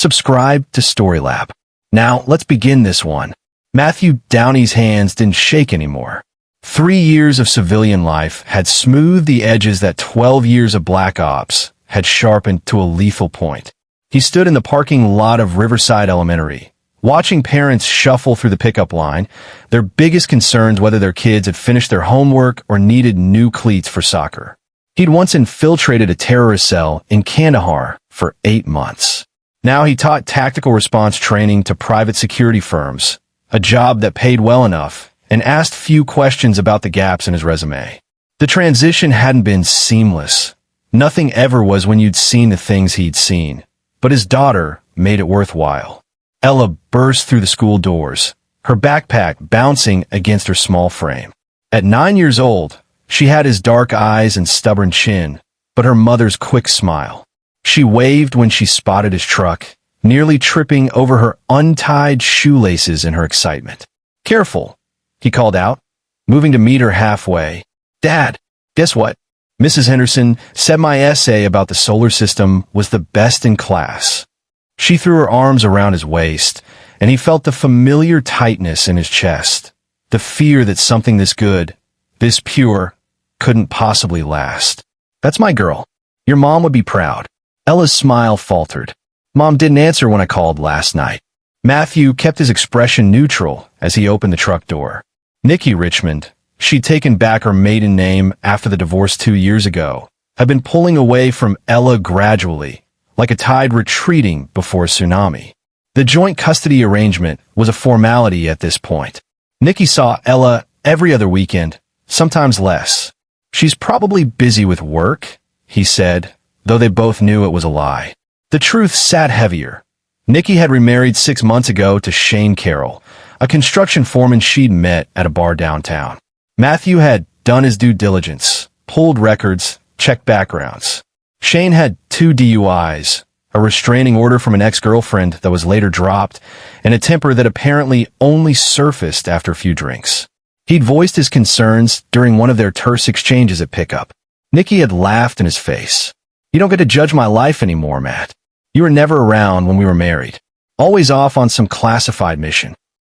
Subscribe to Storylab. Now, let's begin this one. Matthew Downey's hands didn't shake anymore. 3 years of civilian life had smoothed the edges that 12 years of black ops had sharpened to a lethal point. He stood in the parking lot of Riverside Elementary, watching parents shuffle through the pickup line, their biggest concerns whether their kids had finished their homework or needed new cleats for soccer. He'd once infiltrated a terrorist cell in Kandahar for 8 months. Now he taught tactical response training to private security firms, a job that paid well enough, and asked few questions about the gaps in his resume. The transition hadn't been seamless. Nothing ever was when you'd seen the things he'd seen. But his daughter made it worthwhile. Ella burst through the school doors, her backpack bouncing against her small frame. At 9 years old, she had his dark eyes and stubborn chin, but her mother's quick smile. She waved when she spotted his truck, nearly tripping over her untied shoelaces in her excitement. "Careful," he called out, moving to meet her halfway. "Dad, guess what? Mrs. Henderson said my essay about the solar system was the best in class." She threw her arms around his waist, and he felt the familiar tightness in his chest, the fear that something this good, this pure, couldn't possibly last. "That's my girl. Your mom would be proud." Ella's smile faltered. "Mom didn't answer when I called last night." Matthew kept his expression neutral as he opened the truck door. Nikki Richmond, she'd taken back her maiden name after the divorce 2 years ago, had been pulling away from Ella gradually, like a tide retreating before a tsunami. The joint custody arrangement was a formality at this point. Nikki saw Ella every other weekend, sometimes less. "She's probably busy with work," he said, though they both knew it was a lie. The truth sat heavier. Nikki had remarried 6 months ago to Shane Carroll, a construction foreman she'd met at a bar downtown. Matthew had done his due diligence, pulled records, checked backgrounds. Shane had 2 DUIs, a restraining order from an ex-girlfriend that was later dropped, and a temper that apparently only surfaced after a few drinks. He'd voiced his concerns during one of their terse exchanges at pickup. Nikki had laughed in his face. "You don't get to judge my life anymore, Matt. You were never around when we were married. Always off on some classified mission."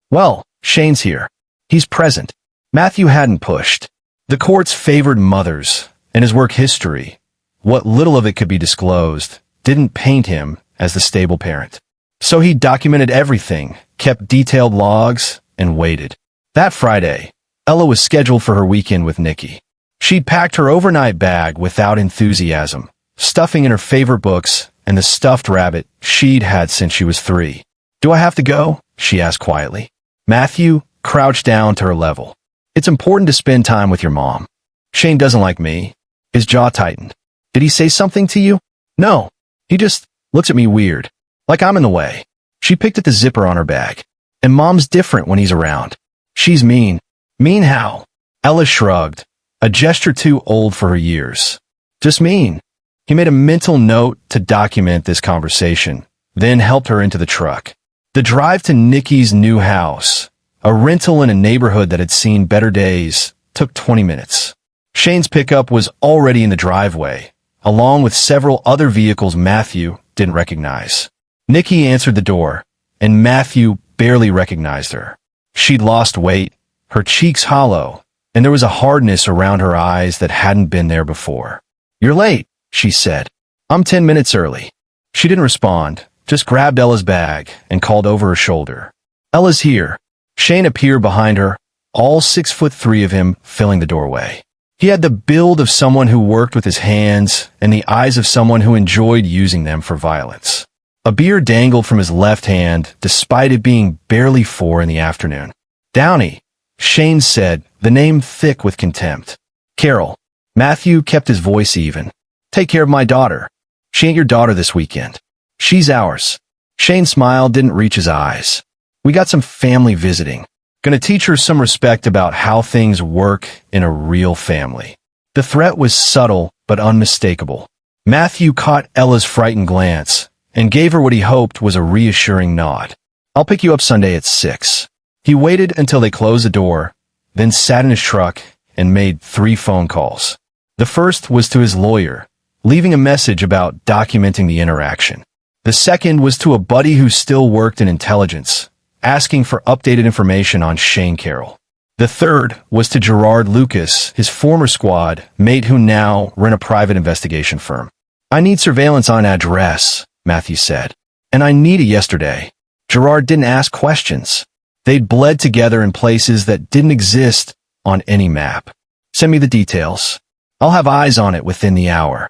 "Well, Shane's here. He's present." Matthew hadn't pushed. The courts favored mothers, and his work history, what little of it could be disclosed, didn't paint him as the stable parent. So he documented everything, kept detailed logs, and waited. That Friday, Ella was scheduled for her weekend with Nikki. She'd packed her overnight bag without enthusiasm, stuffing in her favorite books and the stuffed rabbit she'd had since she was 3. "Do I have to go?" she asked quietly. Matthew crouched down to her level. "It's important to spend time with your mom. Shane doesn't like me." His jaw tightened. "Did he say something to you?" "No. He just looks at me weird, like I'm in the way." She picked at the zipper on her bag. "And Mom's different when he's around. She's mean." "Mean how?" Ella shrugged, a gesture too old for her years. "Just mean." He made a mental note to document this conversation, then helped her into the truck. The drive to Nikki's new house, a rental in a neighborhood that had seen better days, took 20 minutes. Shane's pickup was already in the driveway, along with several other vehicles Matthew didn't recognize. Nikki answered the door, and Matthew barely recognized her. She'd lost weight, her cheeks hollow, and there was a hardness around her eyes that hadn't been there before. "You're late," she said. "I'm 10 minutes early." She didn't respond, just grabbed Ella's bag and called over her shoulder. "Ella's here." Shane appeared behind her, all 6'3" of him filling the doorway. He had the build of someone who worked with his hands and the eyes of someone who enjoyed using them for violence. A beer dangled from his left hand despite it being barely 4 in the afternoon. "Downey," Shane said, the name thick with contempt. "Carol." Matthew kept his voice even. "Take care of my daughter. She ain't your daughter this weekend. She's ours." Shane's smile didn't reach his eyes. "We got some family visiting. Gonna teach her some respect about how things work in a real family." The threat was subtle but unmistakable. Matthew caught Ella's frightened glance and gave her what he hoped was a reassuring nod. "I'll pick you up Sunday at 6. He waited until they closed the door, then sat in his truck and made 3 phone calls. The first was to his lawyer, leaving a message about documenting the interaction. The second was to a buddy who still worked in intelligence, asking for updated information on Shane Carroll. The third was to Gerard Lucas, his former squad mate who now ran a private investigation firm. "I need surveillance on address," Matthew said. "And I need it yesterday." Gerard didn't ask questions. They'd bled together in places that didn't exist on any map. "Send me the details. I'll have eyes on it within the hour."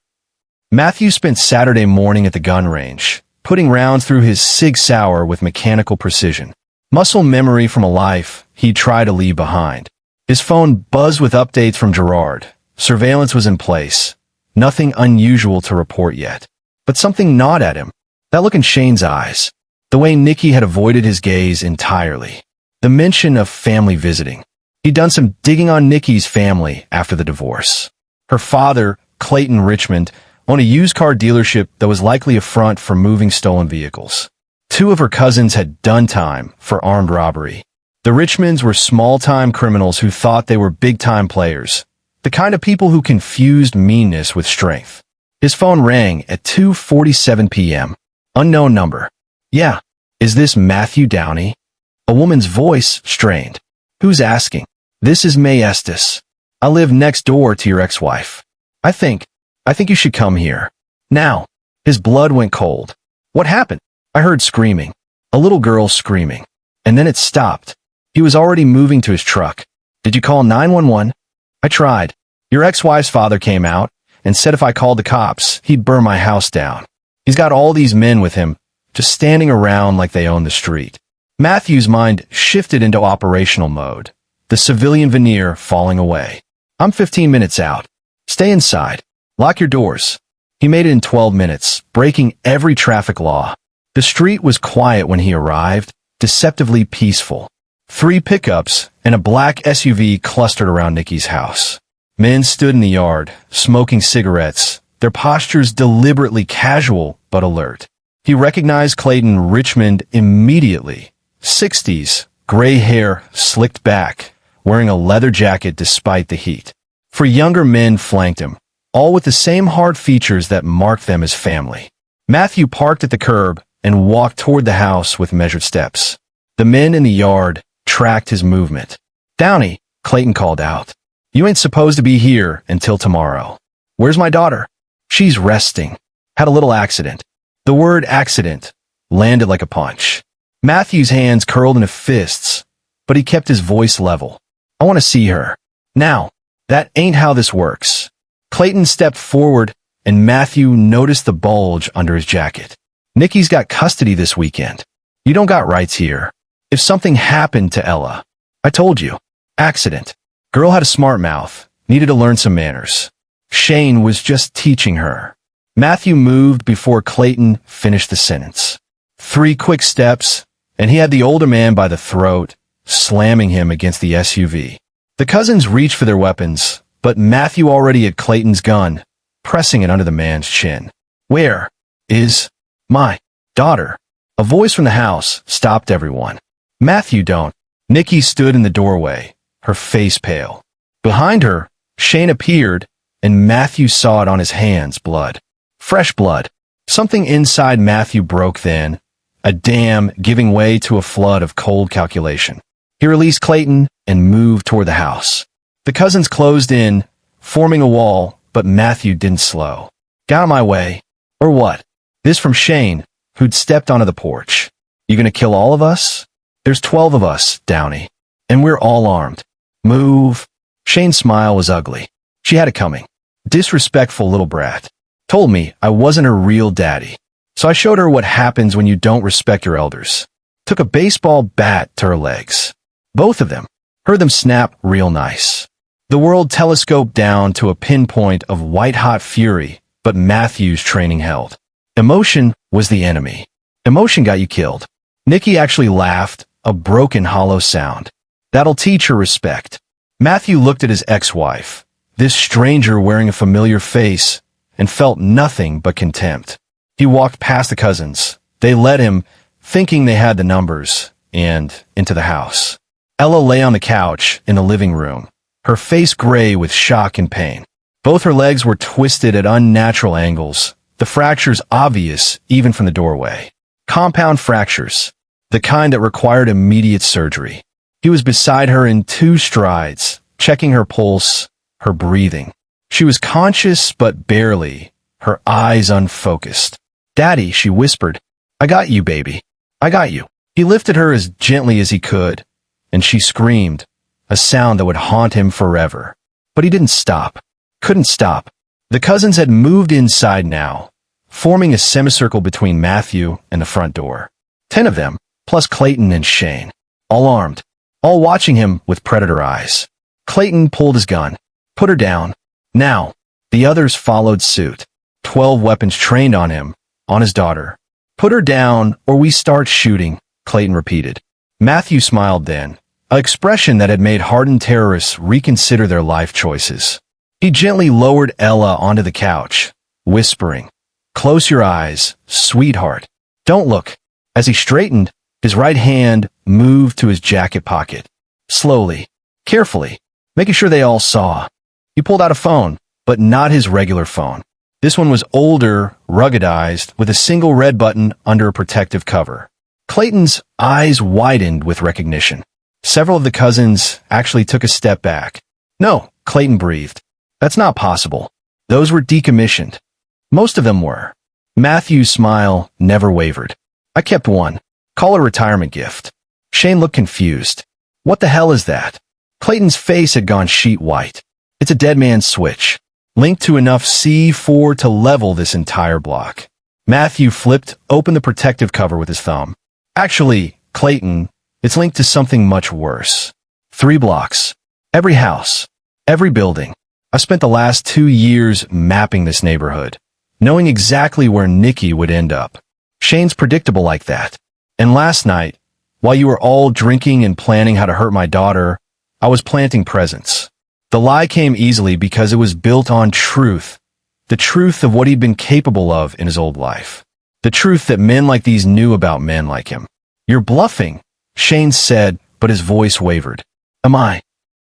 Matthew spent Saturday morning at the gun range, putting rounds through his Sig Sauer with mechanical precision. Muscle memory from a life he'd try to leave behind. His phone buzzed with updates from Gerard. Surveillance was in place. Nothing unusual to report yet. But something gnawed at him. That look in Shane's eyes. The way Nikki had avoided his gaze entirely. The mention of family visiting. He'd done some digging on Nikki's family after the divorce. Her father, Clayton Richmond, owned a used car dealership that was likely a front for moving stolen vehicles. Two of her cousins had done time for armed robbery. The Richmonds were small-time criminals who thought they were big-time players, the kind of people who confused meanness with strength. His phone rang at 2:47 p.m. Unknown number. "Yeah, is this Matthew Downey?" A woman's voice strained. "Who's asking?" "This is May Estes. I live next door to your ex-wife. I think you should come here. Now." His blood went cold. "What happened?" "I heard screaming. A little girl screaming. And then it stopped." He was already moving to his truck. "Did you call 911? "I tried. Your ex-wife's father came out and said if I called the cops, he'd burn my house down. He's got all these men with him, just standing around like they own the street." Matthew's mind shifted into operational mode, the civilian veneer falling away. "I'm 15 minutes out. Stay inside. Lock your doors." He made it in 12 minutes, breaking every traffic law. The street was quiet when he arrived, deceptively peaceful. 3 pickups and a black SUV clustered around Nikki's house. Men stood in the yard, smoking cigarettes, their postures deliberately casual but alert. He recognized Clayton Richmond immediately. 60s, gray hair slicked back, wearing a leather jacket despite the heat. 4 younger men flanked him, all with the same hard features that marked them as family. Matthew parked at the curb and walked toward the house with measured steps. The men in the yard tracked his movement. "Downey," Clayton called out. "You ain't supposed to be here until tomorrow." "Where's my daughter?" "She's resting. Had a little accident." The word accident landed like a punch. Matthew's hands curled into fists, but he kept his voice level. "I want to see her. Now." "That ain't how this works." Clayton stepped forward, and Matthew noticed the bulge under his jacket. "Nikki's got custody this weekend. You don't got rights here. If something happened to Ella." "I told you. Accident. Girl had a smart mouth. Needed to learn some manners. Shane was just teaching her." Matthew moved before Clayton finished the sentence. 3 quick steps, and he had the older man by the throat, slamming him against the SUV. The cousins reached for their weapons, but Matthew already had Clayton's gun, pressing it under the man's chin. "Where is my daughter?" A voice from the house stopped everyone. "Matthew, don't." Nikki stood in the doorway, her face pale. Behind her, Shane appeared, and Matthew saw it on his hands, blood. Fresh blood. Something inside Matthew broke then, a dam giving way to a flood of cold calculation. He released Clayton and moved toward the house. The cousins closed in, forming a wall, but Matthew didn't slow. "Get out of my way." "Or what?" This from Shane, who'd stepped onto the porch. "You gonna kill all of us?" "There's 12 of us, Downey, and we're all armed." "Move." Shane's smile was ugly. She had it coming. Disrespectful little brat. Told me I wasn't her real daddy. So I showed her what happens when you don't respect your elders. Took a baseball bat to her legs. Both of them. Heard them snap real nice. The world telescoped down to a pinpoint of white-hot fury, but Matthew's training held. Emotion was the enemy. Emotion got you killed. Nikki actually laughed, a broken, hollow sound. That'll teach her respect. Matthew looked at his ex-wife, this stranger wearing a familiar face, and felt nothing but contempt. He walked past the cousins. They led him, thinking they had the numbers, and into the house. Ella lay on the couch in the living room, her face gray with shock and pain. Both her legs were twisted at unnatural angles, the fractures obvious even from the doorway. Compound fractures, the kind that required immediate surgery. He was beside her in 2 strides, checking her pulse, her breathing. She was conscious but barely, her eyes unfocused. "Daddy," she whispered. "I got you, baby. I got you." He lifted her as gently as he could, and she screamed, a sound that would haunt him forever. But he didn't stop. Couldn't stop. The cousins had moved inside now, forming a semicircle between Matthew and the front door. 10 of them, plus Clayton and Shane, all armed, all watching him with predator eyes. Clayton pulled his gun, put her down. Now, the others followed suit. 12 weapons trained on him, on his daughter. "Put her down, or we start shooting," Clayton repeated. Matthew smiled then, an expression that had made hardened terrorists reconsider their life choices. He gently lowered Ella onto the couch, whispering, "Close your eyes, sweetheart. Don't look." As he straightened, his right hand moved to his jacket pocket. Slowly, carefully, making sure they all saw. He pulled out a phone, but not his regular phone. This one was older, ruggedized, with a single red button under a protective cover. Clayton's eyes widened with recognition. Several of the cousins actually took a step back. "No," Clayton breathed. "That's not possible. Those were decommissioned." Most of them were. Matthew's smile never wavered. "I kept one. Call it a retirement gift." Shane looked confused. "What the hell is that?" Clayton's face had gone sheet white. "It's a dead man's switch, linked to enough C4 to level this entire block." Matthew flipped open the protective cover with his thumb. "Actually, Clayton, it's linked to something much worse. 3 blocks. Every house. Every building. I spent the last 2 years mapping this neighborhood, knowing exactly where Nikki would end up. Shane's predictable like that. And last night, while you were all drinking and planning how to hurt my daughter, I was planting presents." The lie came easily because it was built on truth. The truth of what he'd been capable of in his old life. The truth that men like these knew about men like him. "You're bluffing," Shane said, but his voice wavered. "Am I?"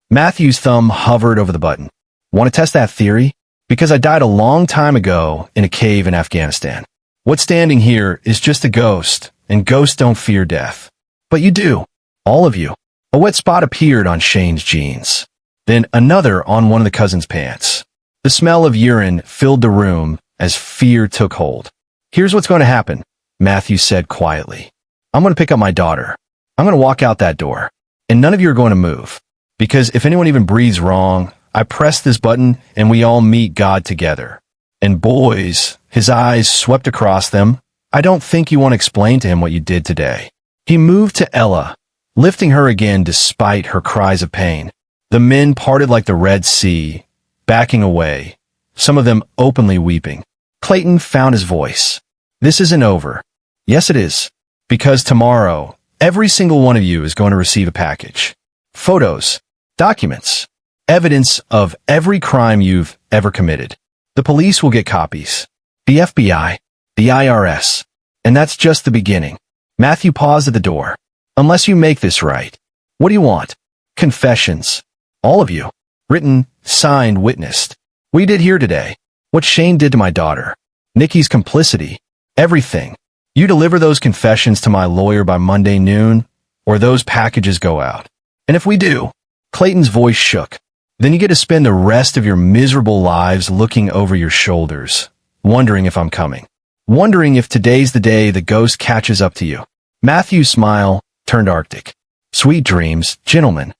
Matthew's thumb hovered over the button. "Want to test that theory? Because I died a long time ago in a cave in Afghanistan. What's standing here is just a ghost, and ghosts don't fear death. But you do. All of you." A wet spot appeared on Shane's jeans. Then another on one of the cousins' pants. The smell of urine filled the room as fear took hold. "Here's what's going to happen," Matthew said quietly. "I'm going to pick up my daughter. I'm going to walk out that door. And none of you are going to move. Because if anyone even breathes wrong, I press this button and we all meet God together. And boys," his eyes swept across them, "I don't think you want to explain to him what you did today." He moved to Ella, lifting her again despite her cries of pain. The men parted like the Red Sea, backing away, some of them openly weeping. Clayton found his voice. "This isn't over." "Yes, it is. Because tomorrow, every single one of you is going to receive a package. Photos, documents, evidence of every crime you've ever committed. The police will get copies. The FBI, the IRS. And that's just the beginning." Matthew paused at the door. "Unless you make this right. What do you want?" "Confessions. All of you. Written, signed, witnessed. We did here today. What Shane did to my daughter. Nikki's complicity. Everything. You deliver those confessions to my lawyer by Monday noon, or those packages go out. And if we do," Clayton's voice shook, "then you get to spend the rest of your miserable lives looking over your shoulders, wondering if I'm coming. Wondering if today's the day the ghost catches up to you." Matthew's smile turned arctic. "Sweet dreams, gentlemen."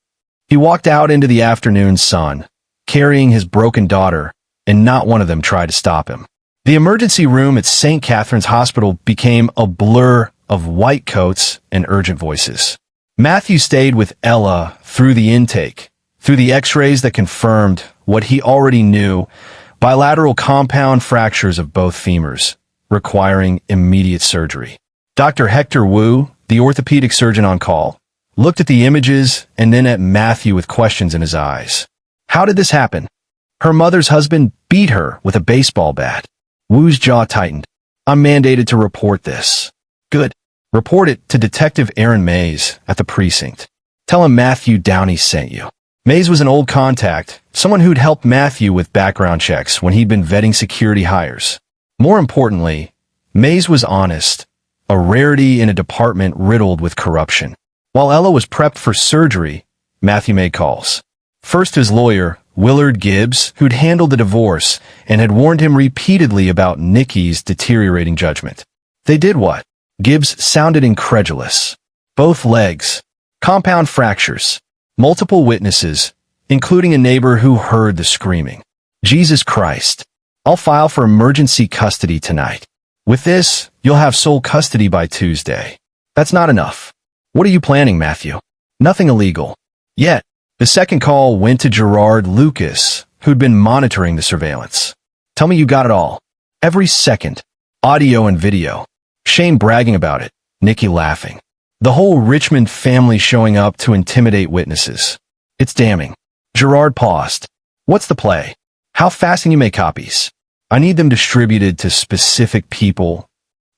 He walked out into the afternoon sun, carrying his broken daughter, and not one of them tried to stop him. The emergency room at St. Catherine's Hospital became a blur of white coats and urgent voices. Matthew stayed with Ella through the intake, through the x-rays that confirmed what he already knew, bilateral compound fractures of both femurs, requiring immediate surgery. Dr. Hector Wu, the orthopedic surgeon on call, looked at the images and then at Matthew with questions in his eyes. "How did this happen?" "Her mother's husband beat her with a baseball bat." Wu's jaw tightened. "I'm mandated to report this." "Good. Report it to Detective Aaron Mays at the precinct. Tell him Matthew Downey sent you." Mays was an old contact, someone who'd helped Matthew with background checks when he'd been vetting security hires. More importantly, Mays was honest, a rarity in a department riddled with corruption. While Ella was prepped for surgery, Matthew made calls. First his lawyer, Willard Gibbs, who'd handled the divorce and had warned him repeatedly about Nikki's deteriorating judgment. They did what? Gibbs sounded incredulous. Both legs, compound fractures, multiple witnesses, including a neighbor who heard the screaming. Jesus Christ. I'll file for emergency custody tonight. With this, you'll have sole custody by Tuesday. That's not enough. What are you planning, Matthew? Nothing illegal. Yet, the second call went to Gerard Lucas, who'd been monitoring the surveillance. Tell me you got it all. Every second. Audio and video. Shane bragging about it. Nikki laughing. The whole Richmond family showing up to intimidate witnesses. It's damning. Gerard paused. What's the play? How fast can you make copies? I need them distributed to specific people.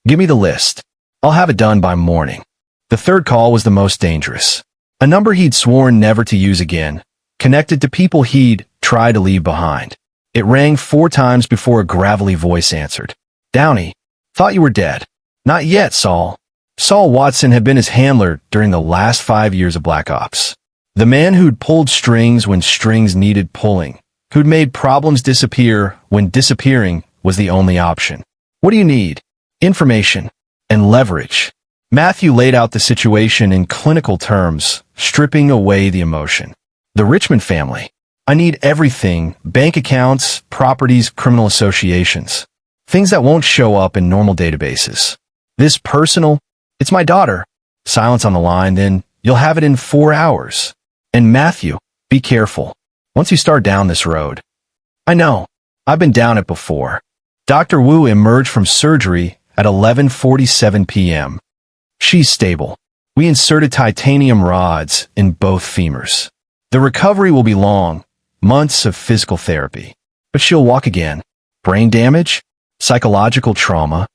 Give me the list. I'll have it done by morning. The third call was the most dangerous. A number he'd sworn never to use again, connected to people he'd tried to leave behind. It rang 4 times before a gravelly voice answered. Downey, thought you were dead. Not yet, Saul. Saul Watson had been his handler during the last 5 years of Black Ops. The man who'd pulled strings when strings needed pulling, who'd made problems disappear when disappearing was the only option. What do you need? Information and leverage. Matthew laid out the situation in clinical terms, stripping away the emotion. The Richmond family. I need everything, bank accounts, properties, criminal associations. Things that won't show up in normal databases. This personal, it's my daughter. Silence on the line, then you'll have it in 4 hours. And Matthew, be careful. Once you start down this road. I know. I've been down it before. Dr. Wu emerged from surgery at 11:47 p.m. She's stable. We inserted titanium rods in both femurs. The recovery will be long, months of physical therapy. But she'll walk again. Brain damage? Psychological trauma?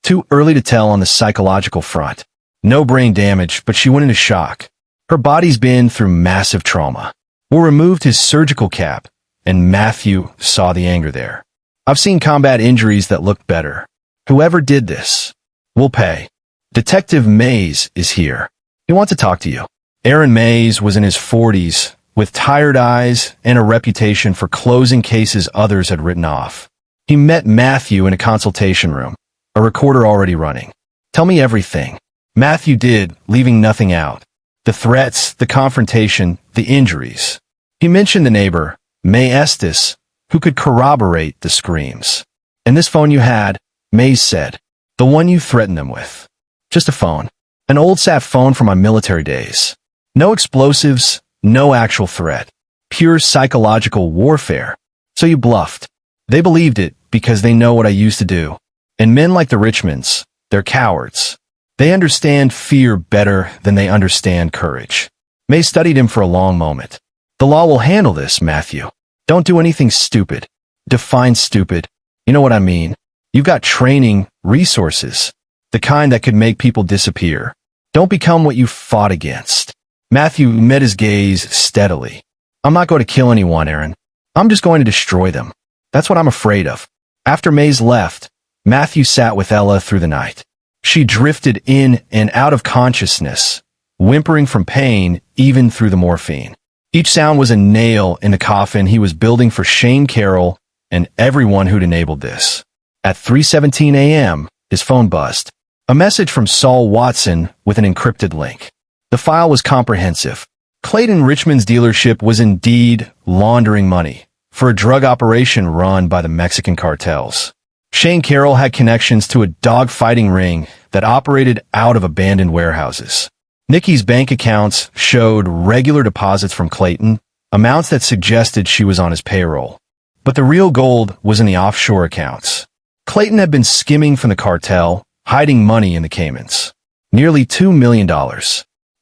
Too early to tell on the psychological front. No brain damage, but she went into shock. Her body's been through massive trauma. We removed his surgical cap, and Matthew saw the anger there. I've seen combat injuries that looked better. Whoever did this will pay. Detective Mays is here. He wants to talk to you. Aaron Mays was in his 40s, with tired eyes and a reputation for closing cases others had written off. He met Matthew in a consultation room, a recorder already running. Tell me everything. Matthew did, leaving nothing out. The threats, the confrontation, the injuries. He mentioned the neighbor, May Estes, who could corroborate the screams. And this phone you had, Mays said, the one you threatened them with. Just a phone. An old sat phone from my military days. No explosives, no actual threat. Pure psychological warfare. So you bluffed. They believed it because they know what I used to do. And men like the Richmonds, they're cowards. They understand fear better than they understand courage. May studied him for a long moment. The law will handle this, Matthew. Don't do anything stupid. Define stupid. You know what I mean. You've got training, resources. The kind that could make people disappear. Don't become what you fought against. Matthew met his gaze steadily. I'm not going to kill anyone, Aaron. I'm just going to destroy them. That's what I'm afraid of. After Mays left, Matthew sat with Ella through the night. She drifted in and out of consciousness, whimpering from pain even through the morphine. Each sound was a nail in the coffin he was building for Shane Carroll and everyone who'd enabled this. At 3:17 a.m., his phone buzzed. A message from Saul Watson with an encrypted link. The file was comprehensive. Clayton Richmond's dealership was indeed laundering money for a drug operation run by the Mexican cartels. Shane Carroll had connections to a dogfighting ring that operated out of abandoned warehouses. Nikki's bank accounts showed regular deposits from Clayton, amounts that suggested she was on his payroll. But the real gold was in the offshore accounts. Clayton had been skimming from the cartel, hiding money in the Caymans. Nearly $2 million.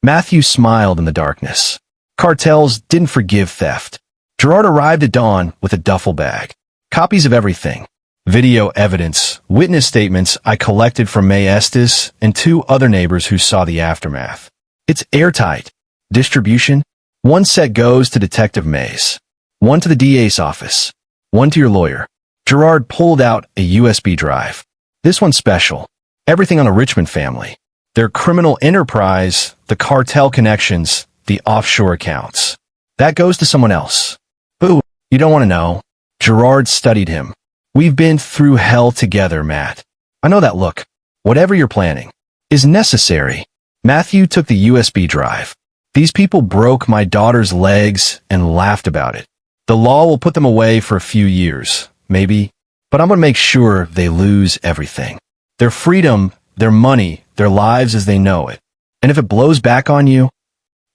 Matthew smiled in the darkness. Cartels didn't forgive theft. Gerard arrived at dawn with a duffel bag. Copies of everything. Video evidence, witness statements I collected from May Estes and 2 other neighbors who saw the aftermath. It's airtight. Distribution? 1 set goes to Detective Mays. 1 to the DA's office. 1 to your lawyer. Gerard pulled out a USB drive. This one's special. Everything on the Richmond family. Their criminal enterprise, the cartel connections, the offshore accounts. That goes to someone else. Boo, you don't want to know. Gerard studied him. We've been through hell together, Matt. I know that look. Whatever you're planning is necessary. Matthew took the USB drive. These people broke my daughter's legs and laughed about it. The law will put them away for a few years, maybe, but I'm going to make sure they lose everything. Their freedom, their money, their lives as they know it. And if it blows back on you,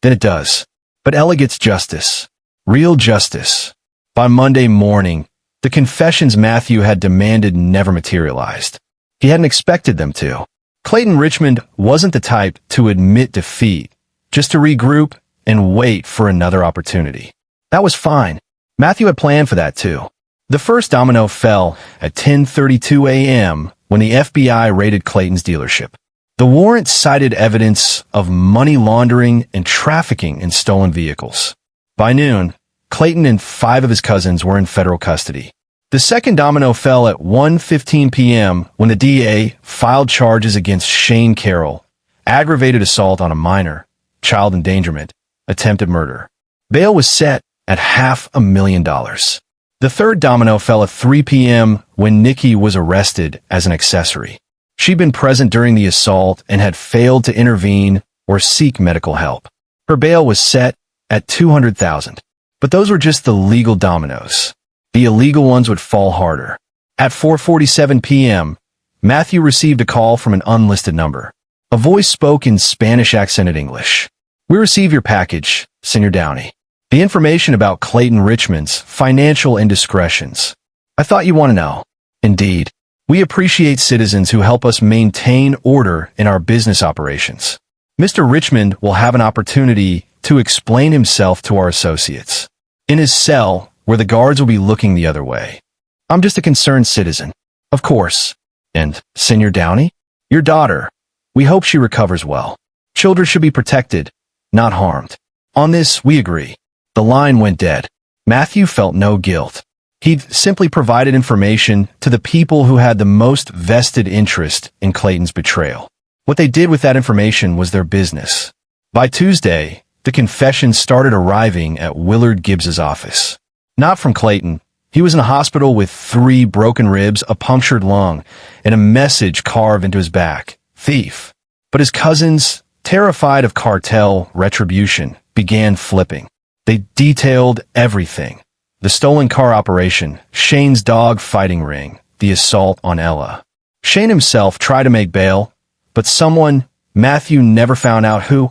then it does. But Ella gets justice. Real justice. By Monday morning, the confessions Matthew had demanded never materialized. He hadn't expected them to. Clayton Richmond wasn't the type to admit defeat, just to regroup and wait for another opportunity. That was fine. Matthew had planned for that too. The first domino fell at 10:32 a.m. when the FBI raided Clayton's dealership. The warrant cited evidence of money laundering and trafficking in stolen vehicles. By noon, Clayton and 5 of his cousins were in federal custody. The second domino fell at 1:15 p.m. when the DA filed charges against Shane Carroll, aggravated assault on a minor, child endangerment, attempted murder. Bail was set at $500,000. The third domino fell at 3 p.m. when Nikki was arrested as an accessory. She'd been present during the assault and had failed to intervene or seek medical help. Her bail was set at $200,000. But those were just the legal dominoes. The illegal ones would fall harder. At 4:47 p.m., Matthew received a call from an unlisted number. A voice spoke in Spanish-accented English. "We receive your package, Senior Downey. The information about Clayton Richmond's financial indiscretions. I thought you want to know. Indeed. We appreciate citizens who help us maintain order in our business operations. Mr. Richmond will have an opportunity to explain himself to our associates. In his cell, where the guards will be looking the other way. I'm just a concerned citizen. Of course. And, Senior Downey? Your daughter. We hope she recovers well. Children should be protected, not harmed. On this, we agree." The line went dead. Matthew felt no guilt. He'd simply provided information to the people who had the most vested interest in Clayton's betrayal. What they did with that information was their business. By Tuesday, the confessions started arriving at Willard Gibbs's office. Not from Clayton. He was in a hospital with 3 broken ribs, a punctured lung, and a message carved into his back. Thief. But his cousins, terrified of cartel retribution, began flipping. They detailed everything. The stolen car operation, Shane's dog fighting ring, the assault on Ella. Shane himself tried to make bail, but someone, Matthew never found out who,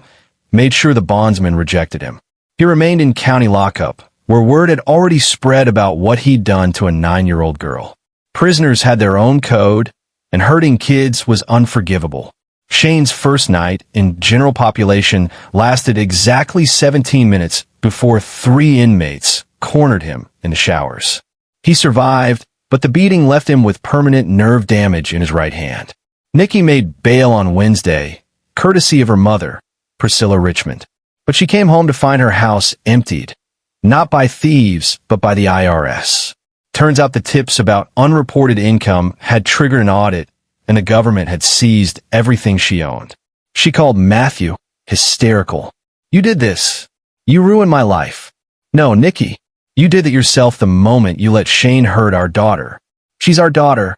made sure the bondsman rejected him. He remained in county lockup, where word had already spread about what he'd done to a 9-year-old girl. Prisoners had their own code, and hurting kids was unforgivable. Shane's first night in general population lasted exactly 17 minutes before 3 inmates cornered him in the showers. He survived, but the beating left him with permanent nerve damage in his right hand. Nikki made bail on Wednesday, courtesy of her mother, Priscilla Richmond. But she came home to find her house emptied. Not by thieves, but by the IRS. Turns out the tips about unreported income had triggered an audit, and the government had seized everything she owned. She called Matthew hysterical. "You did this. You ruined my life." "No, Nikki, you did it yourself the moment you let Shane hurt our daughter. She's our daughter."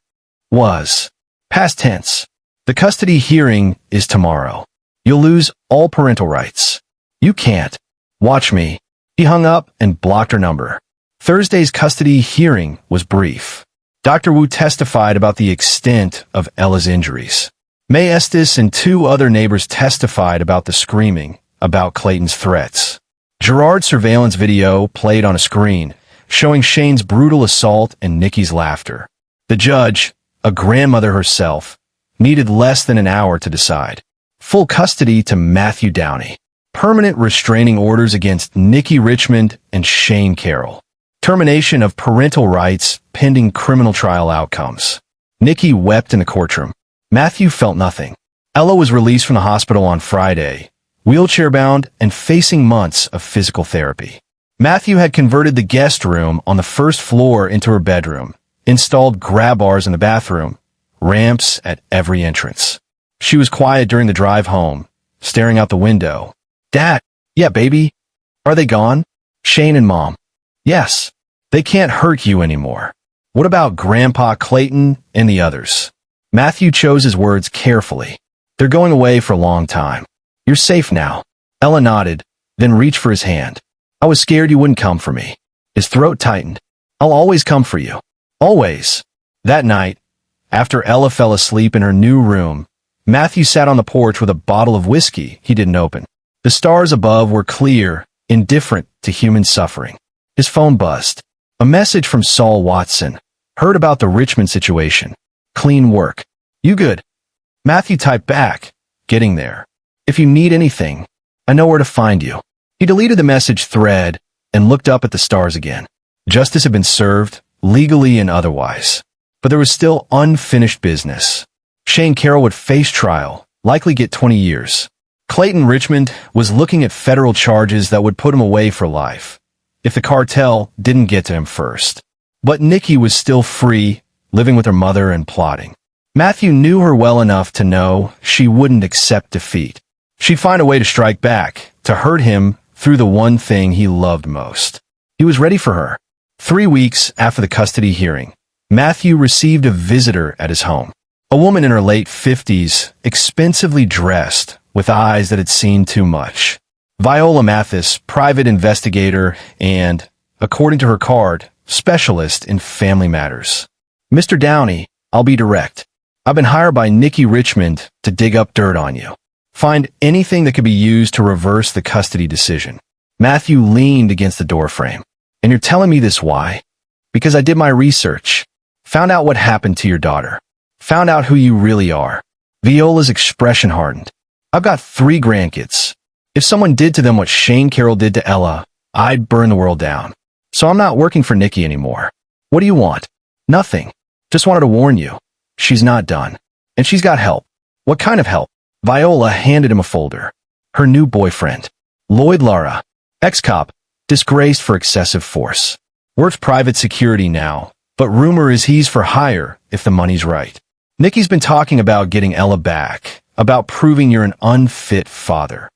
Was. Past tense. The custody hearing is tomorrow. You'll lose all parental rights. You can't. Watch me. He hung up and blocked her number. Thursday's custody hearing was brief. Dr. Wu testified about the extent of Ella's injuries. May Estes and 2 other neighbors testified about the screaming, about Clayton's threats. Gerard's surveillance video played on a screen, showing Shane's brutal assault and Nikki's laughter. The judge, a grandmother herself, needed less than an hour to decide. Full custody to Matthew Downey. Permanent restraining orders against Nikki Richmond and Shane Carroll. Termination of parental rights pending criminal trial outcomes. Nikki wept in the courtroom. Matthew felt nothing. Ella was released from the hospital on Friday, wheelchair-bound and facing months of physical therapy. Matthew had converted the guest room on the first floor into her bedroom, installed grab bars in the bathroom, ramps at every entrance. She was quiet during the drive home, staring out the window. Dad, yeah, baby. Are they gone? Shane and Mom. Yes. They can't hurt you anymore. What about Grandpa Clayton and the others? Matthew chose his words carefully. They're going away for a long time. You're safe now. Ella nodded, then reached for his hand. I was scared you wouldn't come for me. His throat tightened. I'll always come for you. Always. That night, after Ella fell asleep in her new room, Matthew sat on the porch with a bottle of whiskey he didn't open. The stars above were clear, indifferent to human suffering. His phone buzzed. A message from Saul Watson. Heard about the Richmond situation. Clean work. You good? Matthew typed back, getting there. If you need anything, I know where to find you. He deleted the message thread and looked up at the stars again. Justice had been served, legally and otherwise. But there was still unfinished business. Shane Carroll would face trial, likely get 20 years. Clayton Richmond was looking at federal charges that would put him away for life, if the cartel didn't get to him first. But Nikki was still free, living with her mother and plotting. Matthew knew her well enough to know she wouldn't accept defeat. She'd find a way to strike back, to hurt him through the one thing he loved most. He was ready for her. 3 weeks after the custody hearing, Matthew received a visitor at his home. A woman in her late 50s, expensively dressed, with eyes that had seen too much. Viola Mathis, private investigator and, according to her card, specialist in family matters. Mr. Downey, I'll be direct. I've been hired by Nikki Richmond to dig up dirt on you. Find anything that could be used to reverse the custody decision. Matthew leaned against the doorframe. And you're telling me this why? Because I did my research. Found out what happened to your daughter. Found out who you really are. Viola's expression hardened. I've got 3 grandkids. If someone did to them what Shane Carroll did to Ella, I'd burn the world down. So I'm not working for Nikki anymore. What do you want? Nothing. Just wanted to warn you. She's not done. And she's got help. What kind of help? Viola handed him a folder. Her new boyfriend. Lloyd Lara. Ex-cop. Disgraced for excessive force. Works private security now, but rumor is he's for hire if the money's right. Nikki's been talking about getting Ella back, about proving you're an unfit father.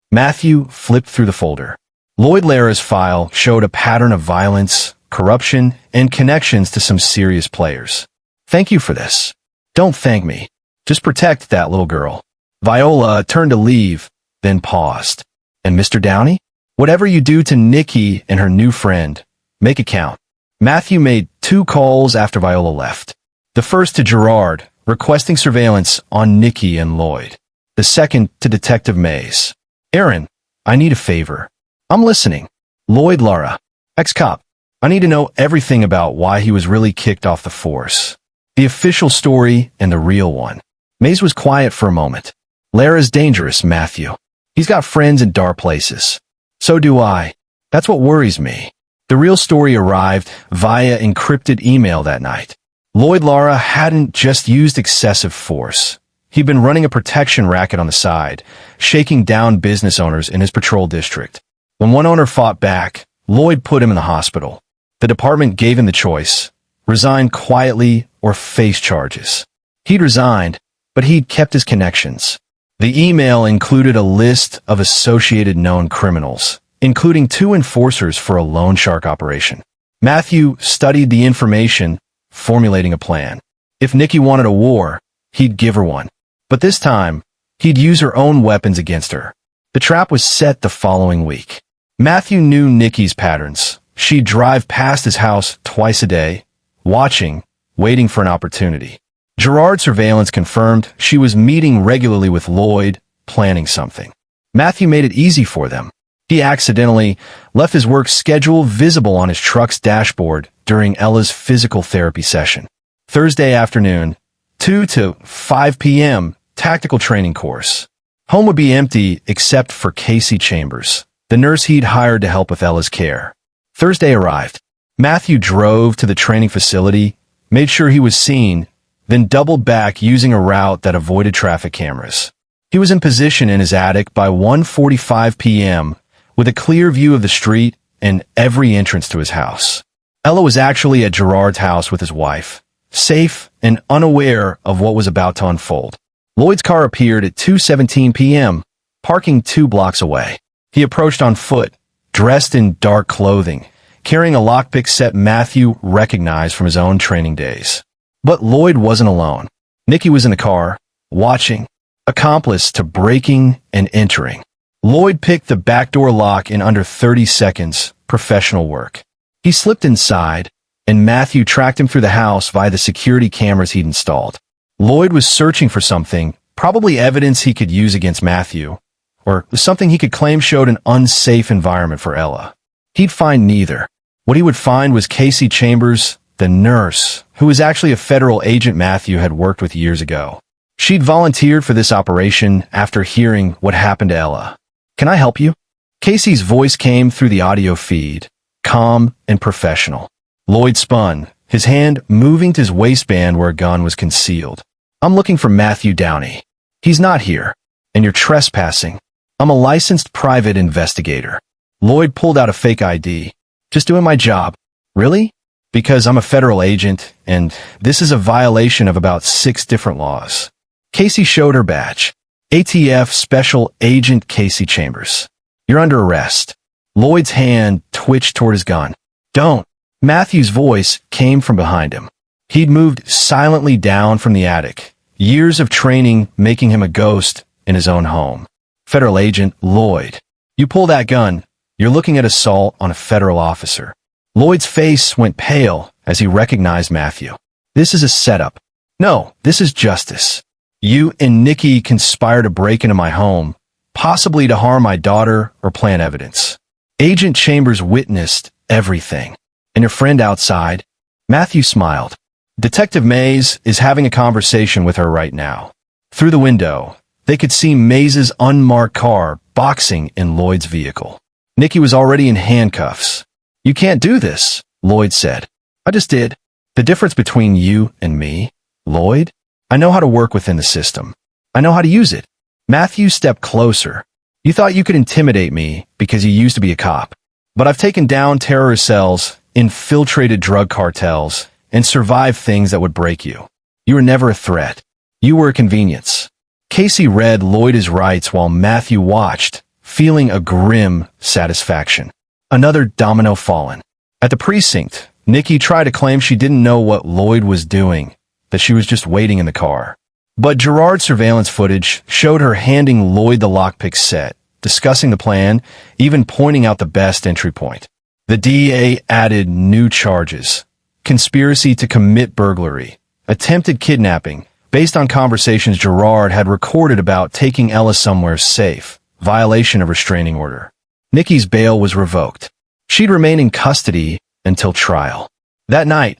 Matthew flipped through the folder. Lloyd Lara's file showed a pattern of violence, corruption, and connections to some serious players. Thank you for this. Don't thank me. Just protect that little girl. Viola turned to leave, then paused. And Mr. Downey? Whatever you do to Nikki and her new friend, make it count. Matthew made 2 calls after Viola left. The first to Gerard, requesting surveillance on Nikki and Lloyd. The second to Detective Mays. Aaron, I need a favor. I'm listening. Lloyd Lara, ex-cop. I need to know everything about why he was really kicked off the force. The official story and the real one. Mays was quiet for a moment. Lara's dangerous, Matthew. He's got friends in dark places. So do I. That's what worries me. The real story arrived via encrypted email that night. Lloyd Lara hadn't just used excessive force. He'd been running a protection racket on the side, shaking down business owners in his patrol district. When one owner fought back, Lloyd put him in the hospital. The department gave him the choice: resign quietly or face charges. He'd resigned, but he'd kept his connections. The email included a list of associated known criminals, including 2 enforcers for a loan shark operation. Matthew studied the information, formulating a plan. If Nikki wanted a war, he'd give her one. But this time, he'd use her own weapons against her. The trap was set the following week. Matthew knew Nikki's patterns. She'd drive past his house twice a day, watching, waiting for an opportunity. Gerard's surveillance confirmed she was meeting regularly with Lloyd, planning something. Matthew made it easy for them. He accidentally left his work schedule visible on his truck's dashboard during Ella's physical therapy session. Thursday afternoon, 2 to 5 p.m., tactical training course. Home would be empty except for Casey Chambers, the nurse he'd hired to help with Ella's care. Thursday arrived. Matthew drove to the training facility, made sure he was seen, then doubled back using a route that avoided traffic cameras. He was in position in his attic by 1:45 p.m., with a clear view of the street and every entrance to his house. Ella was actually at Gerard's house with his wife, safe and unaware of what was about to unfold. Lloyd's car appeared at 2:17 p.m., parking 2 blocks away. He approached on foot, dressed in dark clothing, carrying a lockpick set Matthew recognized from his own training days. But Lloyd wasn't alone. Nikki was in the car, watching, accomplice to breaking and entering. Lloyd picked the back door lock in under 30 seconds, professional work. He slipped inside, and Matthew tracked him through the house via the security cameras he'd installed. Lloyd was searching for something, probably evidence he could use against Matthew, or something he could claim showed an unsafe environment for Ella. He'd find neither. What he would find was Casey Chambers, the nurse, who was actually a federal agent Matthew had worked with years ago. She'd volunteered for this operation after hearing what happened to Ella. "Can I help you?" Casey's voice came through the audio feed, calm and professional. Lloyd spun, his hand moving to his waistband where a gun was concealed. "I'm looking for Matthew Downey. He's not here, and you're trespassing. I'm a licensed private investigator." Lloyd pulled out a fake ID. "Just doing my job." "Really?" "Because I'm a federal agent, and this is a violation of about 6 different laws." Casey showed her badge. ATF Special Agent Casey Chambers. "You're under arrest." Lloyd's hand twitched toward his gun. "Don't." Matthew's voice came from behind him. He'd moved silently down from the attic, years of training making him a ghost in his own home. "Federal Agent Lloyd, you pull that gun. You're looking at assault on a federal officer." Lloyd's face went pale as he recognized Matthew. "This is a setup." "No, this is justice. You and Nikki conspire to break into my home, possibly to harm my daughter or plant evidence. Agent Chambers witnessed everything. And your friend outside?" Matthew smiled. "Detective Mays is having a conversation with her right now." Through the window, they could see Mays's unmarked car boxing in Lloyd's vehicle. Nikki was already in handcuffs. "You can't do this," Lloyd said. "I just did." "The difference between you and me, Lloyd? I know how to work within the system. I know how to use it." Matthew stepped closer. "You thought you could intimidate me because you used to be a cop. But I've taken down terror cells, infiltrated drug cartels, and survived things that would break you. You were never a threat. You were a convenience." Casey read Lloyd his rights while Matthew watched, feeling a grim satisfaction. Another domino fallen. At the precinct, Nikki tried to claim she didn't know what Lloyd was doing, that she was just waiting in the car. But Gerard's surveillance footage showed her handing Lloyd the lockpick set, discussing the plan, even pointing out the best entry point. The DA added new charges: conspiracy to commit burglary, attempted kidnapping, based on conversations Gerard had recorded about taking Ella somewhere safe, violation of restraining order. Nikki's bail was revoked. She'd remain in custody until trial. That night,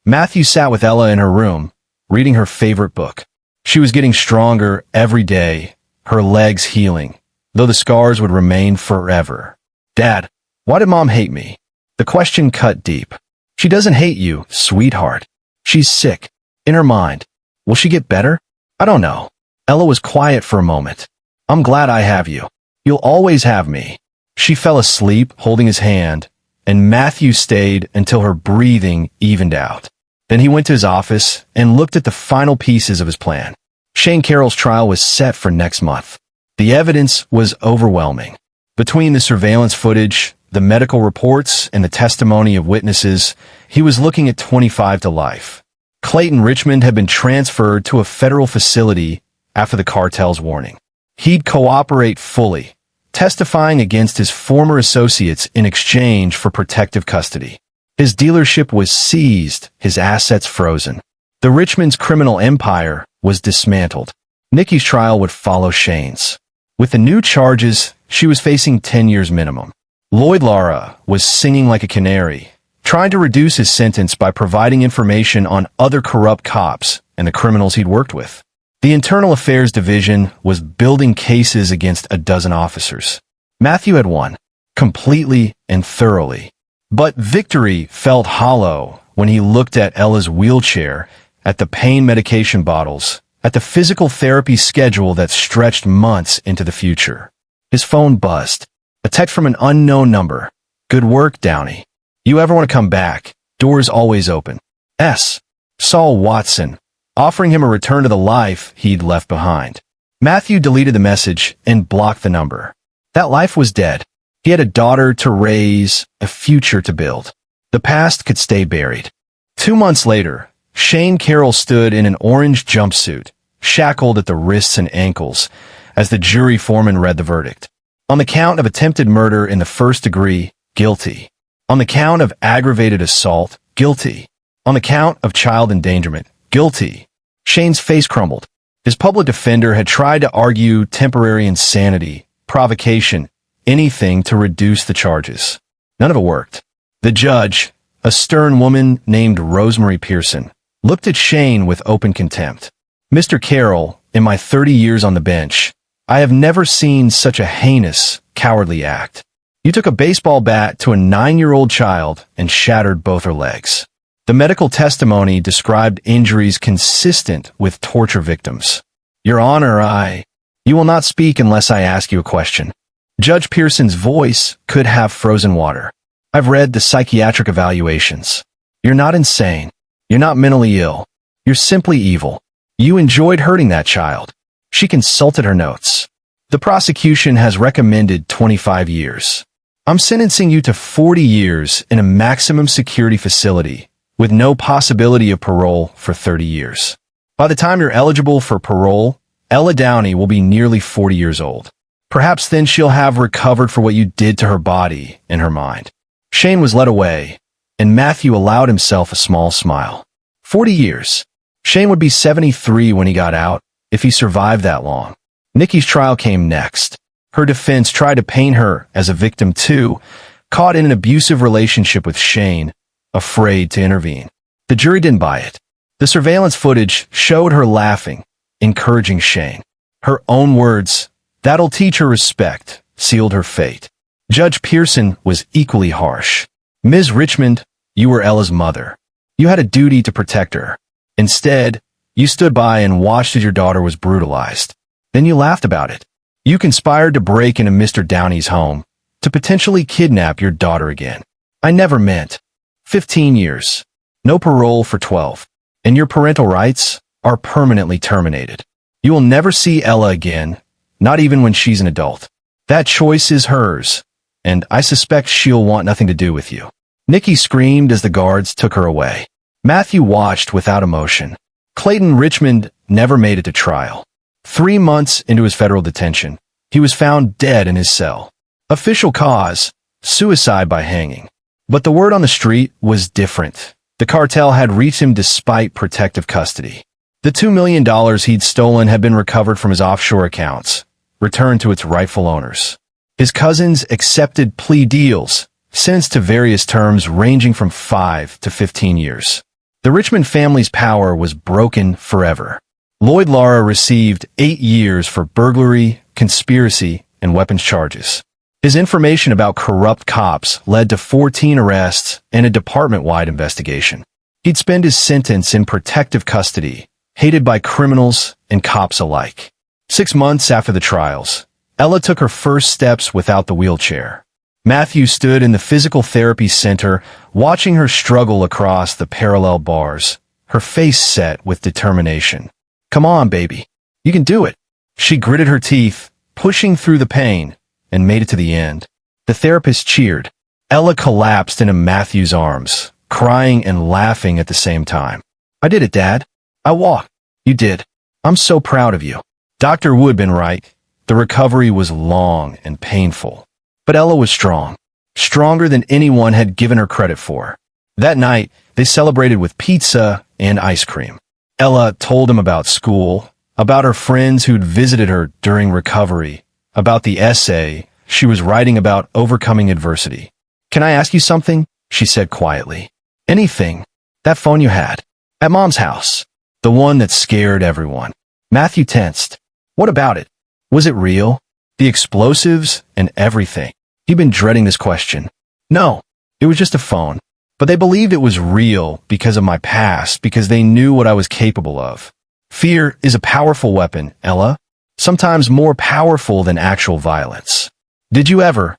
Matthew sat with Ella in her room, reading her favorite book. She was getting stronger every day, her legs healing, though the scars would remain forever. "Dad, why did Mom hate me?" The question cut deep. "She doesn't hate you, sweetheart. She's sick. In her mind. Will she get better? I don't know." Ella was quiet for a moment. "I'm glad I have you. You'll always have me." She fell asleep, holding his hand, and Matthew stayed until her breathing evened out. Then he went to his office and looked at the final pieces of his plan. Shane Carroll's trial was set for next month. The evidence was overwhelming. Between the surveillance footage, the medical reports, and the testimony of witnesses, he was looking at 25 to life. Clayton Richmond had been transferred to a federal facility after the cartel's warning. He'd cooperate fully, testifying against his former associates in exchange for protective custody. His dealership was seized, his assets frozen. The Richmond's criminal empire was dismantled. Nikki's trial would follow Shane's. With the new charges, she was facing 10 years minimum. Lloyd Lara was singing like a canary, trying to reduce his sentence by providing information on other corrupt cops and the criminals he'd worked with. The Internal Affairs Division was building cases against a dozen officers. Matthew had won, completely and thoroughly. But victory felt hollow when he looked at Ella's wheelchair, at the pain medication bottles, at the physical therapy schedule that stretched months into the future. His phone buzzed. A text from an unknown number. "Good work, Downey. You ever want to come back? Doors always open. S. Saul Watson, offering him a return to the life he'd left behind. Matthew deleted the message and blocked the number. That life was dead. He had a daughter to raise, a future to build. The past could stay buried. 2 months later, Shane Carroll stood in an orange jumpsuit, shackled at the wrists and ankles, as the jury foreman read the verdict. On the count of attempted murder in the first degree, guilty. On the count of aggravated assault, guilty. On the count of child endangerment, guilty. Shane's face crumbled. His public defender had tried to argue temporary insanity, provocation, anything to reduce the charges. None of it worked. The judge, a stern woman named Rosemary Pearson, looked at Shane with open contempt. Mr. Carroll, in my 30 years on the bench, I have never seen such a heinous, cowardly act. You took a baseball bat to a 9-year-old child and shattered both her legs. The medical testimony described injuries consistent with torture victims. Your Honor, You will not speak unless I ask you a question. Judge Pearson's voice could have frozen water. I've read the psychiatric evaluations. You're not insane. You're not mentally ill. You're simply evil. You enjoyed hurting that child. She consulted her notes. The prosecution has recommended 25 years. I'm sentencing you to 40 years in a maximum security facility with no possibility of parole for 30 years. By the time you're eligible for parole, Ella Downey will be nearly 40 years old. Perhaps then she'll have recovered for what you did to her body and her mind. Shane was led away, and Matthew allowed himself a small smile. 40 years. Shane would be 73 when he got out, if he survived that long. Nikki's trial came next. Her defense tried to paint her as a victim too, caught in an abusive relationship with Shane, afraid to intervene. The jury didn't buy it. The surveillance footage showed her laughing, encouraging Shane. Her own words, "That'll teach her respect," sealed her fate. Judge Pearson was equally harsh. Ms. Richmond, you were Ella's mother. You had a duty to protect her. Instead, you stood by and watched as your daughter was brutalized. Then you laughed about it. You conspired to break into Mr. Downey's home, to potentially kidnap your daughter again. I never meant. 15 years. No parole for 12. And your parental rights are permanently terminated. You will never see Ella again, not even when she's an adult. That choice is hers, and I suspect she'll want nothing to do with you. Nikki screamed as the guards took her away. Matthew watched without emotion. Clayton Richmond never made it to trial. 3 months into his federal detention, he was found dead in his cell. Official cause, suicide by hanging. But the word on the street was different. The cartel had reached him despite protective custody. The $2 million he'd stolen had been recovered from his offshore accounts, returned to its rightful owners. His cousins accepted plea deals, sentenced to various terms ranging from 5 to 15 years. The Richmond family's power was broken forever. Lloyd Lara received 8 years for burglary, conspiracy, and weapons charges. His information about corrupt cops led to 14 arrests and a department-wide investigation. He'd spend his sentence in protective custody, hated by criminals and cops alike. 6 months after the trials, Ella took her first steps without the wheelchair. Matthew stood in the physical therapy center, watching her struggle across the parallel bars, her face set with determination. "Come on, baby. You can do it." She gritted her teeth, pushing through the pain, and made it to the end. The therapist cheered. Ella collapsed into Matthew's arms, crying and laughing at the same time. "I did it, Dad. I walked." "You did. I'm so proud of you." Dr. Wu had been right. The recovery was long and painful. But Ella was strong. Stronger than anyone had given her credit for. That night, they celebrated with pizza and ice cream. Ella told him about school, about her friends who'd visited her during recovery, about the essay she was writing about overcoming adversity. "Can I ask you something?" she said quietly. "Anything. That phone you had. At Mom's house. The one that scared everyone." Matthew tensed. What about it? Was it real? The explosives and everything. He'd been dreading this question. "No, it was just a phone. But they believed it was real because of my past, because they knew what I was capable of. Fear is a powerful weapon, Ella. Sometimes more powerful than actual violence. Did you ever,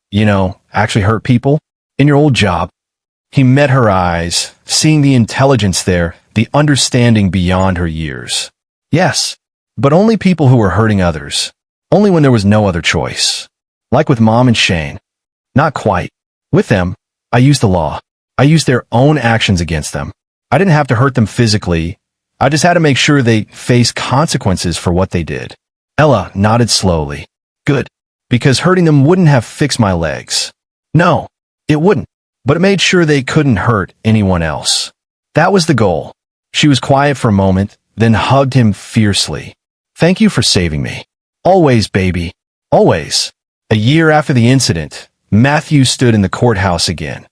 actually hurt people? In your old job?" He met her eyes, seeing the intelligence there, the understanding beyond her years. Yes, but only people who were hurting others. Only when there was no other choice. Like with Mom and Shane. Not quite. With them, I used the law. I used their own actions against them. I didn't have to hurt them physically. I just had to make sure they faced consequences for what they did. Ella nodded slowly. Good. Because hurting them wouldn't have fixed my legs. No, it wouldn't. But it made sure they couldn't hurt anyone else. That was the goal. She was quiet for a moment, then hugged him fiercely. Thank you for saving me. Always, baby. Always. A year after the incident, Matthew stood in the courthouse again.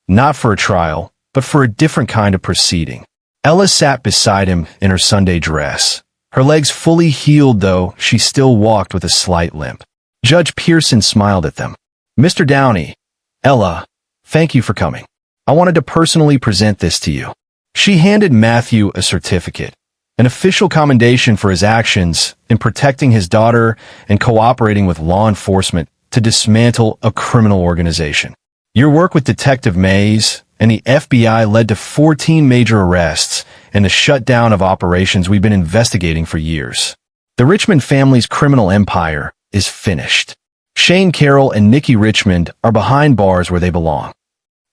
Not for a trial, but for a different kind of proceeding. Ella sat beside him in her Sunday dress. Her legs fully healed, though she still walked with a slight limp. Judge Pearson smiled at them. Mr. Downey, Ella, thank you for coming. I wanted to personally present this to you. She handed Matthew a certificate, an official commendation for his actions in protecting his daughter and cooperating with law enforcement to dismantle a criminal organization. Your work with Detective Mays and the FBI led to 14 major arrests and the shutdown of operations we've been investigating for years. The Richmond family's criminal empire is finished. Shane Carroll and Nikki Richmond are behind bars where they belong.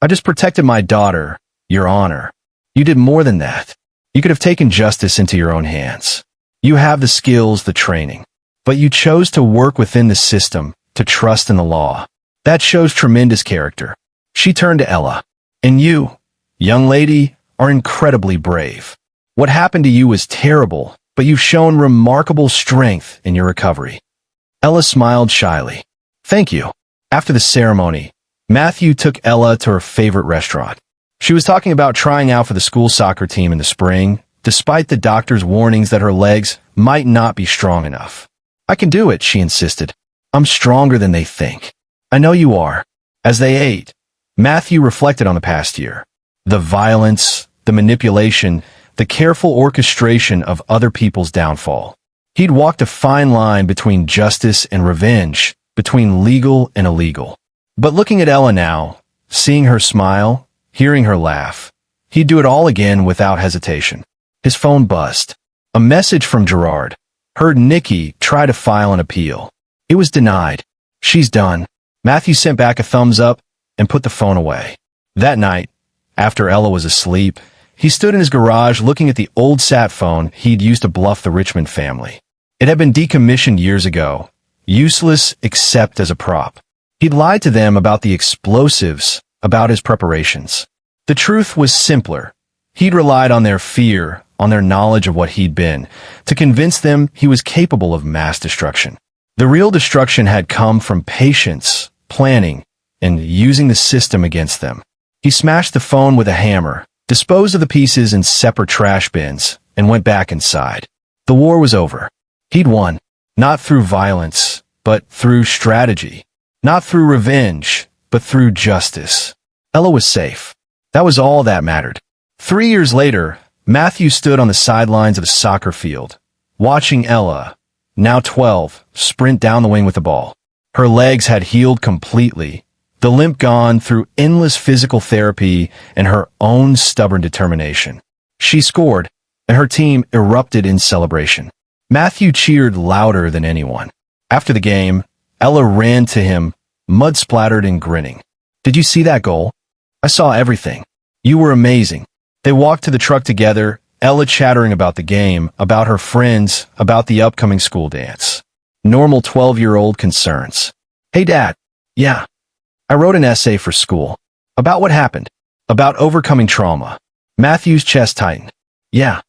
I just protected my daughter, Your Honor. You did more than that. You could have taken justice into your own hands. You have the skills, the training. But you chose to work within the system, to trust in the law. That shows tremendous character. She turned to Ella. And you, young lady, are incredibly brave. What happened to you was terrible, but you've shown remarkable strength in your recovery. Ella smiled shyly. Thank you. After the ceremony, Matthew took Ella to her favorite restaurant. She was talking about trying out for the school soccer team in the spring, despite the doctor's warnings that her legs might not be strong enough. I can do it, she insisted. I'm stronger than they think. I know you are. As they ate, Matthew reflected on the past year. The violence, the manipulation, the careful orchestration of other people's downfall. He'd walked a fine line between justice and revenge, between legal and illegal. But looking at Ella now, seeing her smile, hearing her laugh, he'd do it all again without hesitation. His phone buzzed. A message from Gerard. Heard Nikki try to file an appeal. It was denied. She's done. Matthew sent back a thumbs up and put the phone away. That night, after Ella was asleep, he stood in his garage looking at the old sat phone he'd used to bluff the Richmond family. It had been decommissioned years ago, useless except as a prop. He'd lied to them about the explosives, about his preparations. The truth was simpler. He'd relied on their fear, on their knowledge of what he'd been, to convince them he was capable of mass destruction. The real destruction had come from patience, planning, and using the system against them. He smashed the phone with a hammer, disposed of the pieces in separate trash bins, and went back inside. The war was over. He'd won, not through violence, but through strategy. Not through revenge, but through justice. Ella was safe. That was all that mattered. 3 years later, Matthew stood on the sidelines of a soccer field, watching Ella, now 12, sprint down the wing with the ball. Her legs had healed completely, the limp gone through endless physical therapy and her own stubborn determination. She scored, and her team erupted in celebration. Matthew cheered louder than anyone. After the game, Ella ran to him, mud-splattered and grinning. Did you see that goal? I saw everything. You were amazing. They walked to the truck together, Ella chattering about the game, about her friends, about the upcoming school dance. Normal 12-year-old concerns. Hey, Dad. Yeah. I wrote an essay for school. About what happened. About overcoming trauma. Matthew's chest tightened. Yeah.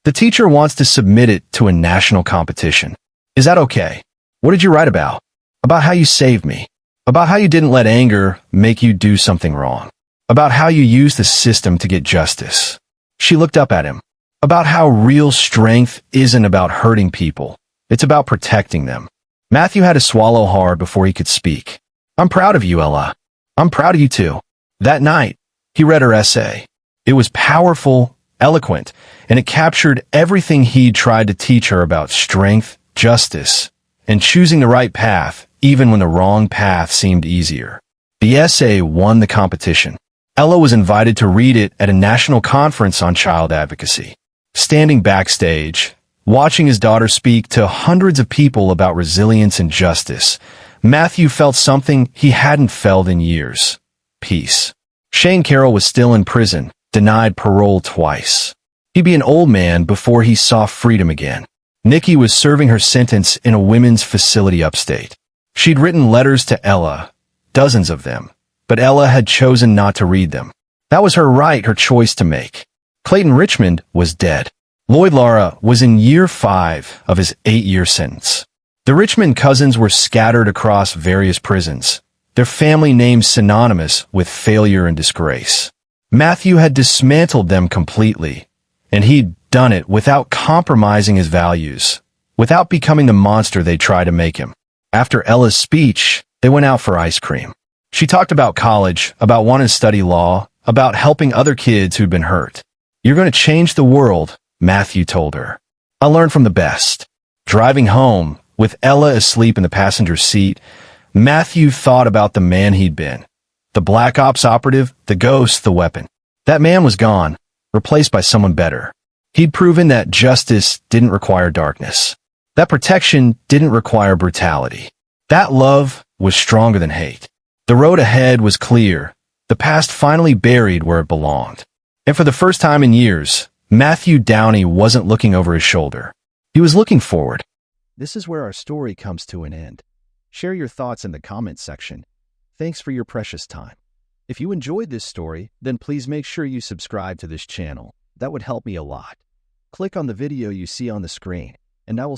The teacher wants to submit it to a national competition. Is that okay? What did you write about? About how you saved me. About how you didn't let anger make you do something wrong. About how you used the system to get justice. She looked up at him. About how real strength isn't about hurting people. It's about protecting them. Matthew had to swallow hard before he could speak. I'm proud of you, Ella. I'm proud of you too. That night, he read her essay. It was powerful, eloquent, and it captured everything he'd tried to teach her about strength, justice, and choosing the right path, even when the wrong path seemed easier. The essay won the competition. Ella was invited to read it at a national conference on child advocacy. Standing backstage, watching his daughter speak to hundreds of people about resilience and justice, Matthew felt something he hadn't felt in years: peace. Shane Carroll was still in prison, denied parole twice. He'd be an old man before he saw freedom again. Nikki was serving her sentence in a women's facility upstate. She'd written letters to Ella, dozens of them, but Ella had chosen not to read them. That was her right, her choice to make. Clayton Richmond was dead. Lloyd Lara was in year 5 of his 8-year sentence. The Richmond cousins were scattered across various prisons, their family names synonymous with failure and disgrace. Matthew had dismantled them completely, and he'd done it without compromising his values, without becoming the monster they tried to make him. After Ella's speech, they went out for ice cream. She talked about college, about wanting to study law, about helping other kids who'd been hurt. "You're going to change the world," Matthew told her. "I learned from the best." Driving home, with Ella asleep in the passenger seat, Matthew thought about the man he'd been. The Black Ops operative, the ghost, the weapon. That man was gone, replaced by someone better. He'd proven that justice didn't require darkness. That protection didn't require brutality. That love was stronger than hate. The road ahead was clear, the past finally buried where it belonged. And for the first time in years, Matthew Downey wasn't looking over his shoulder. He was looking forward. This is where our story comes to an end. Share your thoughts in the comments section. Thanks for your precious time. If you enjoyed this story, then please make sure you subscribe to this channel. That would help me a lot. Click on the video you see on the screen, and I will